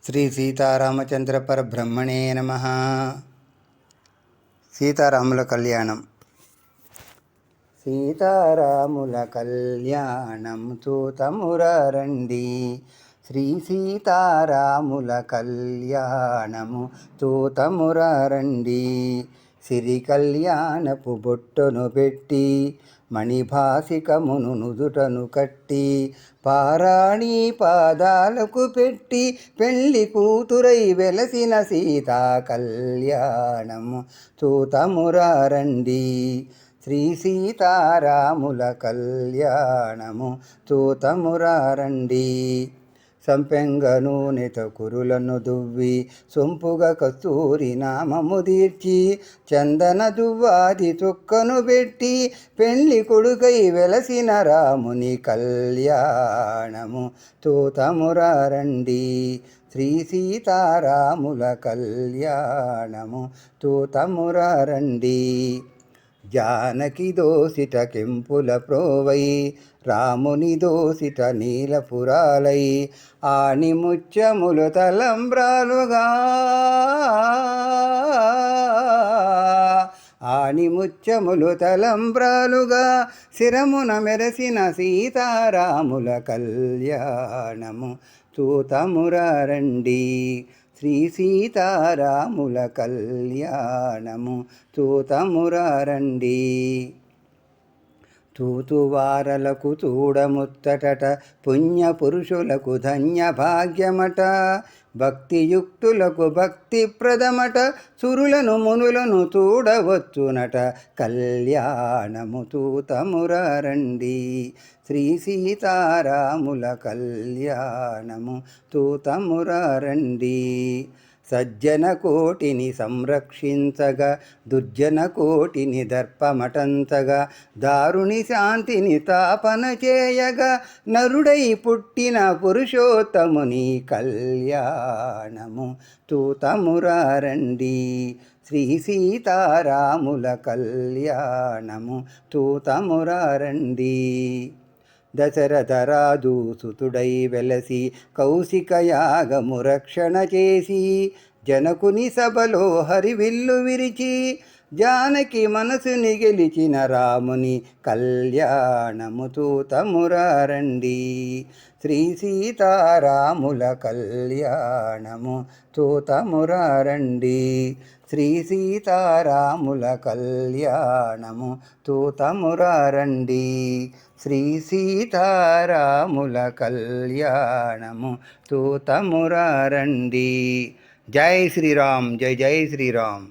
శ్రీ సీతారామచంద్ర పరబ్రహ్మణే నమః. సీతారాముల కళ్యాణం. సీతారాముల కళ్యాణం తూతమురండి, శ్రీ సీతారాముల కళ్యాణము తూతమురండి. సిరి కళ్యాణపు బొట్టును పెట్టి, మణిభాసికమును నుదుటను కట్టి, పారాణి పాదాలకు పెట్టి, పెళ్లి కూతురై వెలసిన సీతా కళ్యాణము తూతమురండి, శ్రీ సీతారాముల కళ్యాణము తూతమురండి. సంపెంగ నూనెతో కురులను దువ్వి, సొంపుగా కస్తూరి నామము తీర్చి, చందన దువ్వాది చుక్కను పెట్టి, పెళ్లి కొడుకై వెలసిన రాముని కళ్యాణము తూతమురండి, శ్రీ సీతారాముల కళ్యాణము తూతమురండి. జానకి దోసిట కెంపుల ప్రోవై, రాముని దోసిట నీలపురాలై, ఆణిముత్యములు తలంబ్రాలుగా, ఆణిముత్యములు తలంబ్రాలుగా, శిరమున మెరసిన సీతారాముల కళ్యాణము తూతమురండి, శ్రీ సీతారాముల కళ్యాణము తూతమురండి. తూతువారలకు చూడముత్తటట, పుణ్యపురుషులకు ధన్య భాగ్యమట, భక్తియుక్తులకు భక్తిప్రదమట, సురులను మునులను చూడవచ్చునట, కళ్యాణము తూతమురండి, శ్రీ సీతారాముల కళ్యాణము తూతమురండి. సజ్జన కోటిని సంరక్షించగా, దుర్జన కోటిని దర్పమటంచగా, దారుని శాంతిని తాపన చేయగా, నరుడై పుట్టిన పురుషోత్తముని కళ్యాణము తూతమురండి, శ్రీ సీతారాముల కళ్యాణము తూతమురండి. దశరథరాజు సుతుడై వెలసి, కౌశిక యాగము రక్షణ చేసి, జనకుని సభలో హరివిల్లు విరిచి, జానకి మనసుని గెలిచిన రాముని కళ్యాణము తూతమురండి, శ్రీ సీతారాముల కళ్యాణము తూతమురండి, శ్రీ సీతారాముల కళ్యాణము తూతమురండి, శ్రీ సీతారాముల కళ్యాణము తూతమురండి. జై శ్రీరామ్, జై జై శ్రీరామ్.